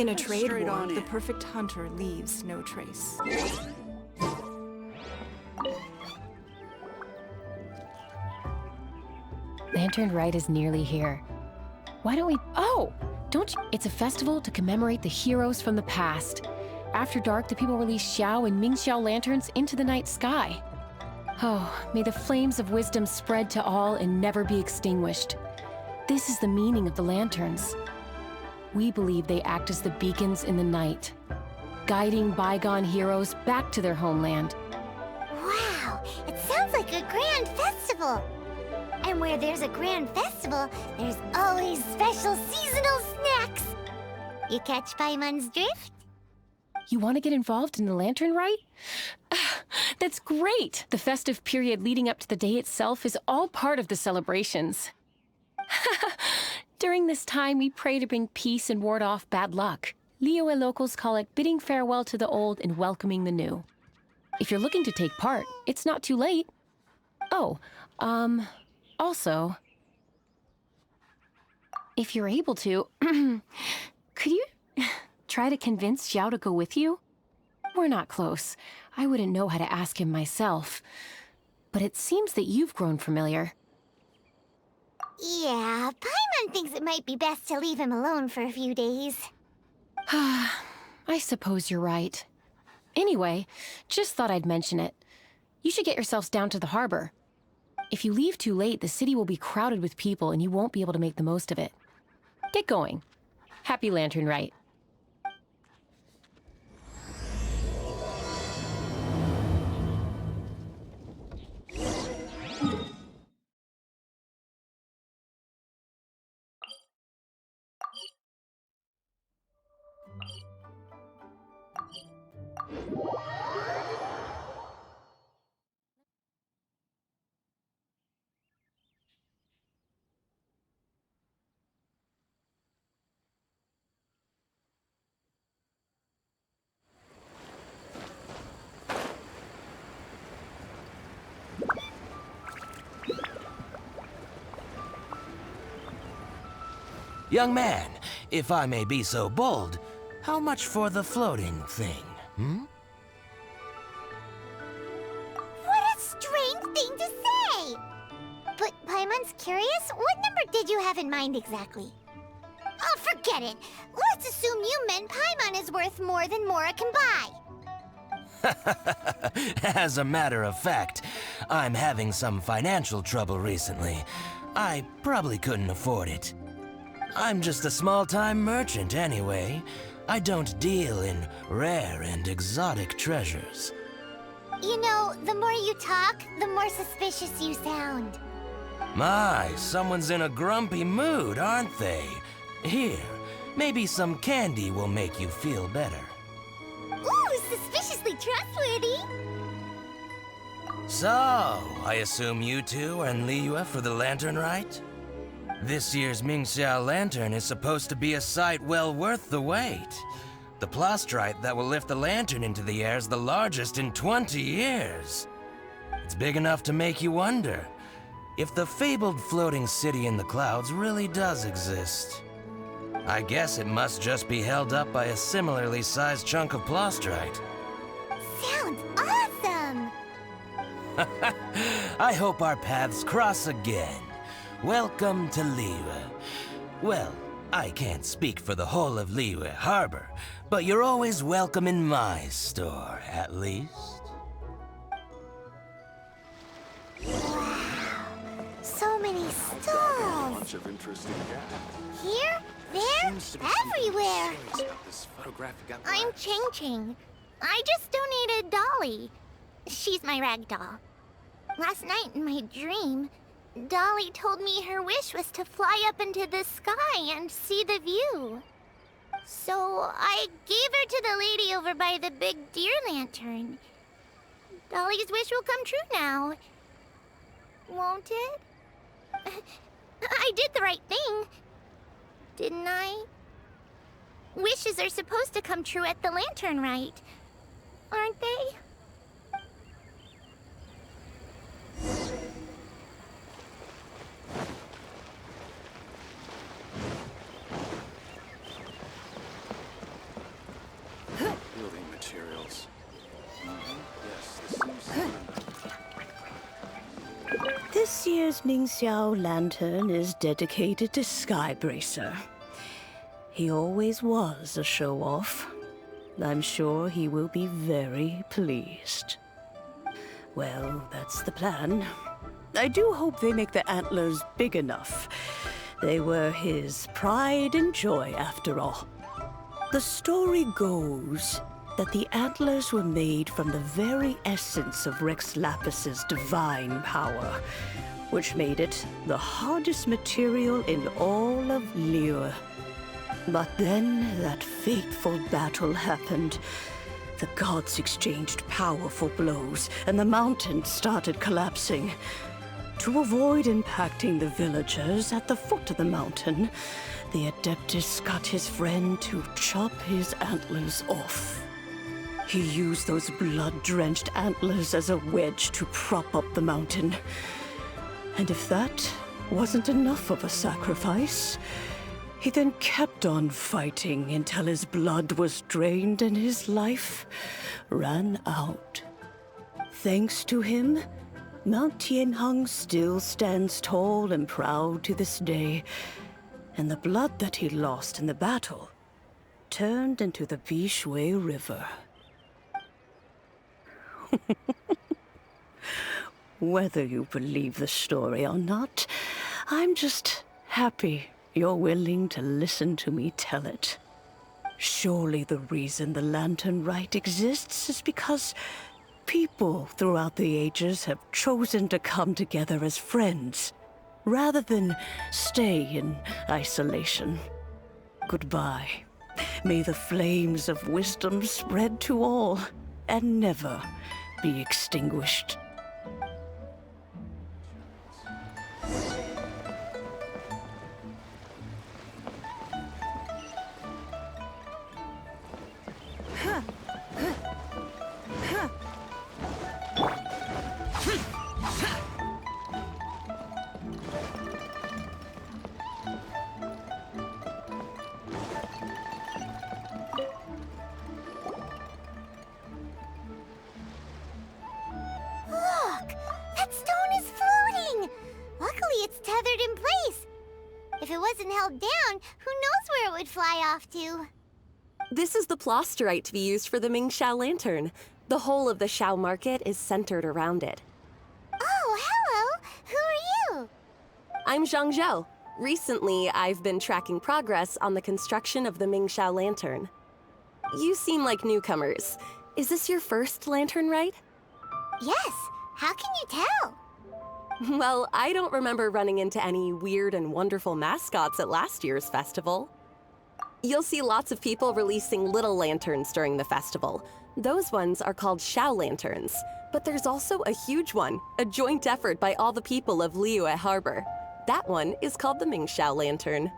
In a trade war, the perfect hunter leaves no trace. Lantern Rite is nearly here. Why don't we... Oh! Don't you... It's a festival to commemorate the heroes from the past. After dark, the people release Xiao and Mingxiao lanterns into the night sky. Oh, may the flames of wisdom spread to all and never be extinguished. This is the meaning of the lanterns. We believe they act as the beacons in the night, guiding bygone heroes back to their homeland. Wow, it sounds like a grand festival. And where there's a grand festival, there's always special seasonal snacks. You catch Paimon's drift? You want to get involved in the Lantern Rite? That's great! The festive period leading up to the day itself is all part of the celebrations. During this time, we pray to bring peace and ward off bad luck. Liyue locals call it bidding farewell to the old and welcoming the new. If you're looking to take part, it's not too late. Oh, also, if you're able to, could you try to convince Xiao to go with you? We're not close. I wouldn't know how to ask him myself. But it seems that you've grown familiar. Yeah, Paimon thinks it might be best to leave him alone for a few days. I suppose you're right. Anyway, just thought I'd mention it. You should get yourselves down to the harbor. If you leave too late, the city will be crowded with people and you won't be able to make the most of it. Get going. Happy Lantern Rite. Young man, if I may be so bold, how much for the floating thing, hmm? What a strange thing to say! But Paimon's curious, what number did you have in mind exactly? Oh, forget it! Let's assume you meant Paimon is worth more than Mora can buy. As a matter of fact, I'm having some financial trouble recently. I probably couldn't afford it. I'm just a small-time merchant anyway. I don't deal in rare and exotic treasures. You know, the more you talk, the more suspicious you sound. My, someone's in a grumpy mood, aren't they? Here, maybe some candy will make you feel better. Ooh, suspiciously trustworthy! So, I assume you two are in Liyue for the Lantern Rite? This year's Mingxiao Lantern is supposed to be a sight well worth the wait. The plastrite that will lift the lantern into the air is the largest in 20 years. It's big enough to make you wonder if the fabled floating city in the clouds really does exist. I guess it must just be held up by a similarly sized chunk of plastrite. Sounds awesome! I hope our paths cross again. Welcome to Liyue. Well, I can't speak for the whole of Liyue Harbor, but you're always welcome in my store, at least. Wow, so many stalls. Bunch of interesting gas. Here, there, everywhere. This photographic I'm Ching Ching. I just donated Dolly. She's my rag doll. Last night in my dream, Dolly told me her wish was to fly up into the sky and see the view. So I gave her to the lady over by the big deer lantern. Dolly's wish will come true now. Won't it? I did the right thing, didn't I? Wishes are supposed to come true at the Lantern Rite, aren't they? year's Mingxiao Lantern is dedicated to Skybracer. He always was a show-off. I'm sure he will be very pleased. Well, that's the plan. I do hope they make the antlers big enough. They were his pride and joy, after all. The story goes that the antlers were made from the very essence of Rex Lapis's divine power, which made it the hardest material in all of Liyue. But then that fateful battle happened. The gods exchanged powerful blows, and the mountain started collapsing. To avoid impacting the villagers at the foot of the mountain, the Adeptus got his friend to chop his antlers off. He used those blood-drenched antlers as a wedge to prop up the mountain. And if that wasn't enough of a sacrifice, he then kept on fighting until his blood was drained and his life ran out. Thanks to him, Mount Tianheng still stands tall and proud to this day, and the blood that he lost in the battle turned into the Bishui River. Whether you believe the story or not, I'm just happy you're willing to listen to me tell it. Surely the reason the Lantern Rite exists is because people throughout the ages have chosen to come together as friends, rather than stay in isolation. Goodbye. May the flames of wisdom spread to all, and never be extinguished. Tethered in place. If it wasn't held down, who knows where it would fly off to? This is the plasterite to be used for the Mingxiao Lantern. The whole of the Xiao market is centered around it. Oh, hello! Who are you? I'm Zhang Zhou. Recently, I've been tracking progress on the construction of the Mingxiao Lantern. You seem like newcomers. Is this your first lantern rite? Yes. How can you tell? Well, I don't remember running into any weird and wonderful mascots at last year's festival. You'll see lots of people releasing little lanterns during the festival. Those ones are called Xiao Lanterns. But there's also a huge one, a joint effort by all the people of Liyue Harbor. That one is called the Mingxiao Lantern.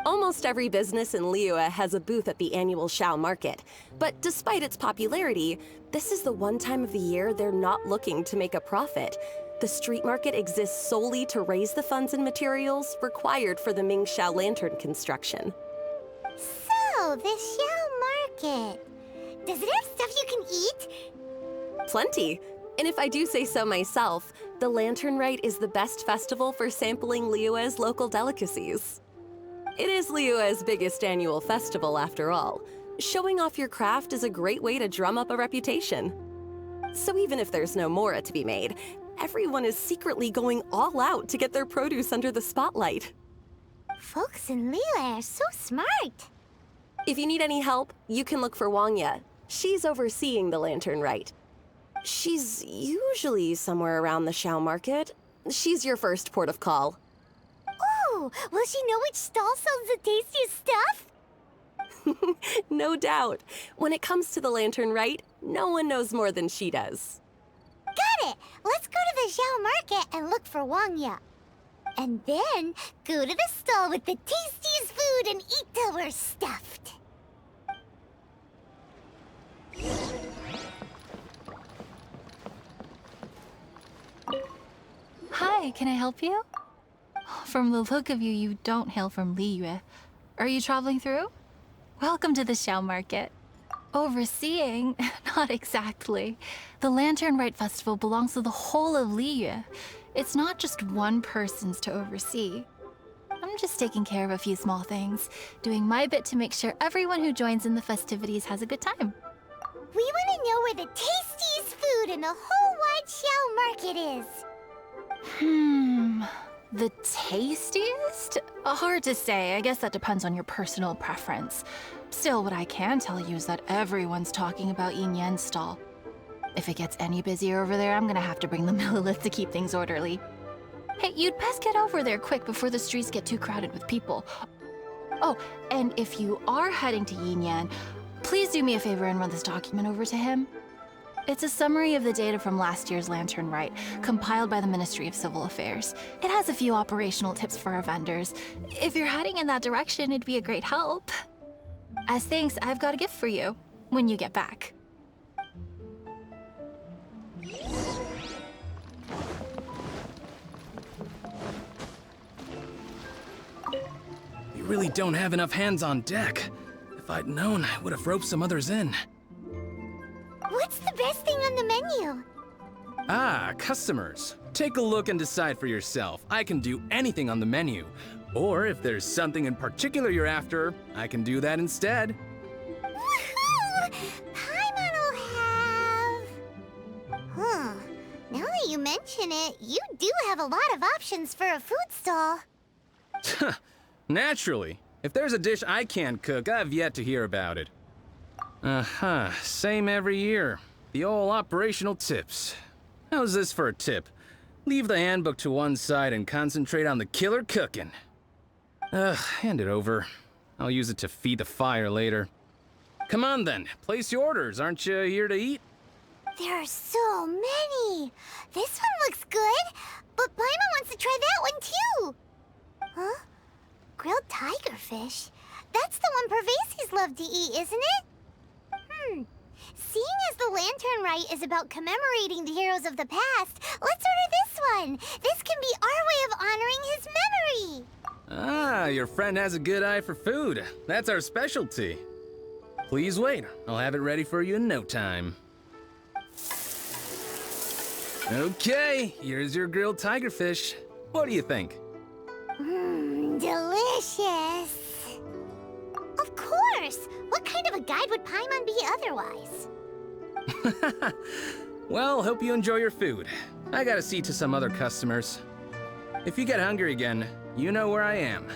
Almost every business in Liyue has a booth at the annual Xiao market. But despite its popularity, this is the one time of the year they're not looking to make a profit. The street market exists solely to raise the funds and materials required for the Mingxiao Lantern construction. So, the Xiao market. Does it have stuff you can eat? Plenty. And if I do say so myself, the Lantern Rite is the best festival for sampling Liyue's local delicacies. It is Liyue's biggest annual festival, after all. Showing off your craft is a great way to drum up a reputation. So even if there's no mora to be made, everyone is secretly going all out to get their produce under the spotlight. Folks in Liyue are so smart. If you need any help, you can look for Wangya. She's overseeing the Lantern Rite. She's usually somewhere around the Xiao market. She's your first port of call. Oh, will she know which stall sells the tastiest stuff? No doubt. When it comes to the Lantern Rite, no one knows more than she does. Got it! Let's go to the Xiao market and look for Wangya. And then go to the stall with the tastiest food and eat till we're stuffed. Hi, can I help you? From the look of you, you don't hail from Liyue. Are you traveling through? Welcome to the Xiao market. Overseeing? Not exactly. The Lantern Rite Festival belongs to the whole of Liyue. It's not just one person's to oversee. I'm just taking care of a few small things, doing my bit to make sure everyone who joins in the festivities has a good time. We want to know where the tastiest food in the whole wide Xiao market is. The tastiest? Hard to say. I guess that depends on your personal preference. Still, what I can tell you is that everyone's talking about Yin Yan's stall. If it gets any busier over there, I'm gonna have to bring the millilith to keep things orderly. Hey, you'd best get over there quick before the streets get too crowded with people. Oh, and if you are heading to Yin Yan, please do me a favor and run this document over to him. It's a summary of the data from last year's Lantern Rite, compiled by the Ministry of Civil Affairs. It has a few operational tips for our vendors. If you're heading in that direction, it'd be a great help. As thanks, I've got a gift for you when you get back. You really don't have enough hands on deck. If I'd known, I would have roped some others in. What's the best thing on the menu? Ah, customers. Take a look and decide for yourself. I can do anything on the menu. Or if there's something in particular you're after, I can do that instead. Woohoo! Paimon will have... Now that you mention it, you do have a lot of options for a food stall. Naturally. If there's a dish I can't cook, I've yet to hear about it. Same every year. The old operational tips. How's this for a tip? Leave the handbook to one side and concentrate on the killer cooking. Hand it over. I'll use it to feed the fire later. Come on then, place your orders. Aren't you here to eat? There are so many. This one looks good, but Paimon wants to try that one too. Huh? Grilled tigerfish? That's the one Pervasi's love to eat, isn't it? Seeing as the Lantern Rite is about commemorating the heroes of the past, let's order this one. This can be our way of honoring his memory. Ah, your friend has a good eye for food. That's our specialty. Please wait. I'll have it ready for you in no time. Okay, here's your grilled tigerfish. What do you think? Delicious. Of course. What kind of a guide would Paimon be otherwise? Well, hope you enjoy your food. I gotta see to some other customers. If you get hungry again, you know where I am.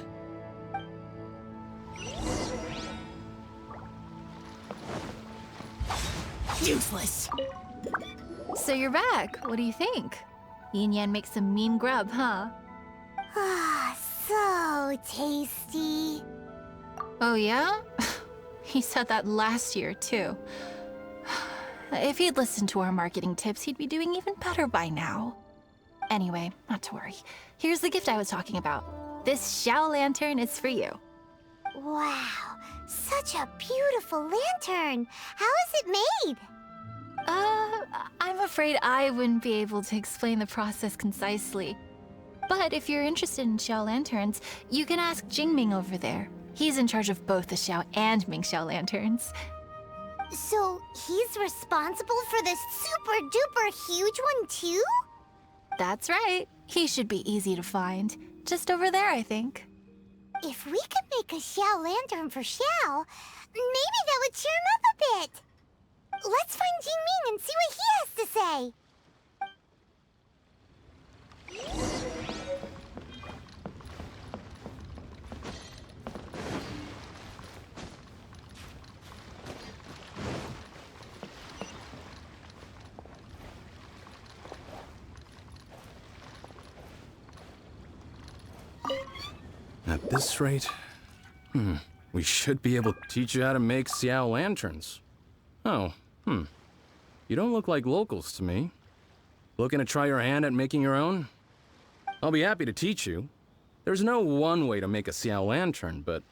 Useless. So you're back. What do you think? Yin Yan makes some mean grub, huh? Ah, so tasty. Oh yeah? He said that last year, too. If he'd listened to our marketing tips, he'd be doing even better by now. Anyway, not to worry. Here's the gift I was talking about. This Xiao lantern is for you. Wow, such a beautiful lantern. How is it made? I'm afraid I wouldn't be able to explain the process concisely. But if you're interested in Xiao lanterns, you can ask Jingming over there. He's in charge of both the Xiao and Mingxiao lanterns. So he's responsible for this super duper huge one too? That's right. He should be easy to find. Just over there, I think. If we could make a Xiao lantern for Xiao, maybe that would cheer him up a bit. Let's find Jingming and see what he has to say. At this rate, we should be able to teach you how to make Xiao lanterns. Oh, you don't look like locals to me. Looking to try your hand at making your own? I'll be happy to teach you. There's no one way to make a Xiao lantern, but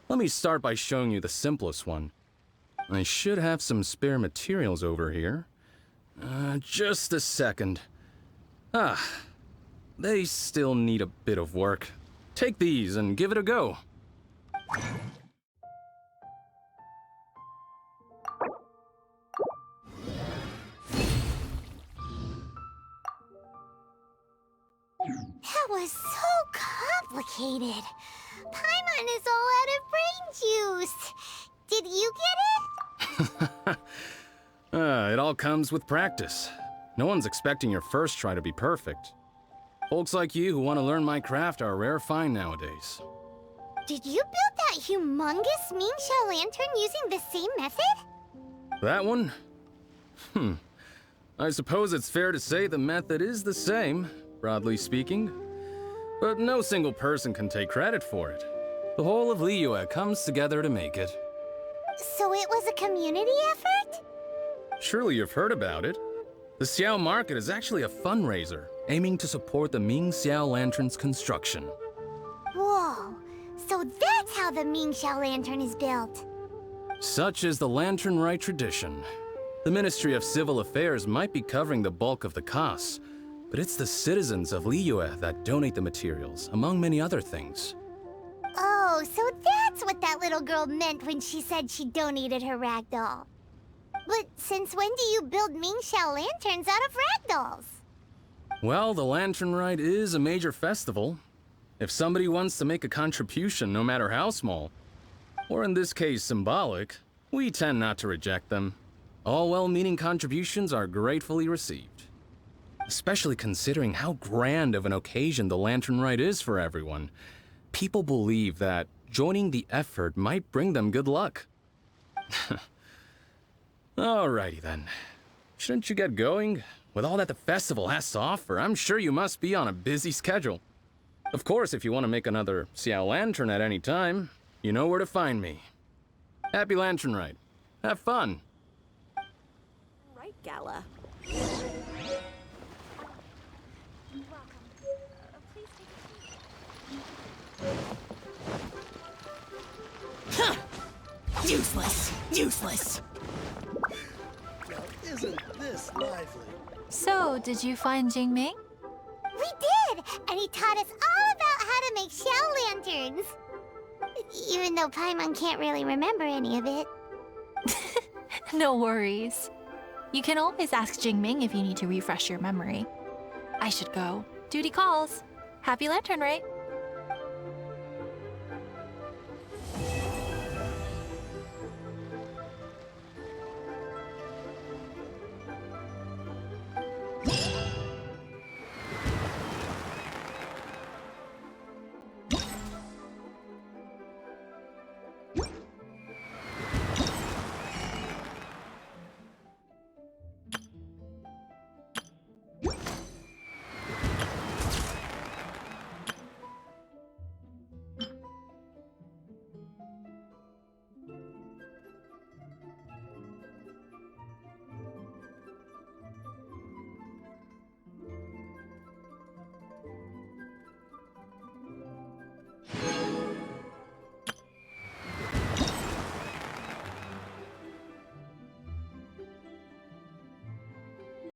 let me start by showing you the simplest one. I should have some spare materials over here. Just a second. They still need a bit of work. Take these and give it a go. was so complicated. Paimon is all out of brain juice. Did you get it? It all comes with practice. No one's expecting your first try to be perfect. Folks like you who want to learn my craft are a rare find nowadays. Did you build that humongous Mingxiao lantern using the same method? That one? I suppose it's fair to say the method is the same, broadly speaking. But no single person can take credit for it. The whole of Liyue comes together to make it. So it was a community effort? Surely you've heard about it. The Xiao Market is actually a fundraiser aiming to support the Ming Xiao Lantern's construction. Whoa, so that's how the Mingxiao lantern is built. Such is the Lantern Rite tradition. The Ministry of Civil Affairs might be covering the bulk of the costs, but it's the citizens of Liyue that donate the materials, among many other things. Oh, so that's what that little girl meant when she said she donated her ragdoll. But since when do you build Mingxiao lanterns out of ragdolls? Well, the Lantern Rite is a major festival. If somebody wants to make a contribution, no matter how small, or in this case symbolic, we tend not to reject them. All well-meaning contributions are gratefully received. Especially considering how grand of an occasion the Lantern Rite is for everyone. People believe that joining the effort might bring them good luck. Alrighty then. Shouldn't you get going? With all that the festival has to offer, I'm sure you must be on a busy schedule. Of course, if you want to make another Xiao Lantern at any time, you know where to find me. Happy Lantern Rite. Have fun. Right, Gala. Useless! Useless! Now, isn't this lively? So, did you find Jingming? We did! And he taught us all about how to make Xiao lanterns. Even though Paimon can't really remember any of it. No worries. You can always ask Jingming if you need to refresh your memory. I should go. Duty calls. Happy Lantern Rite.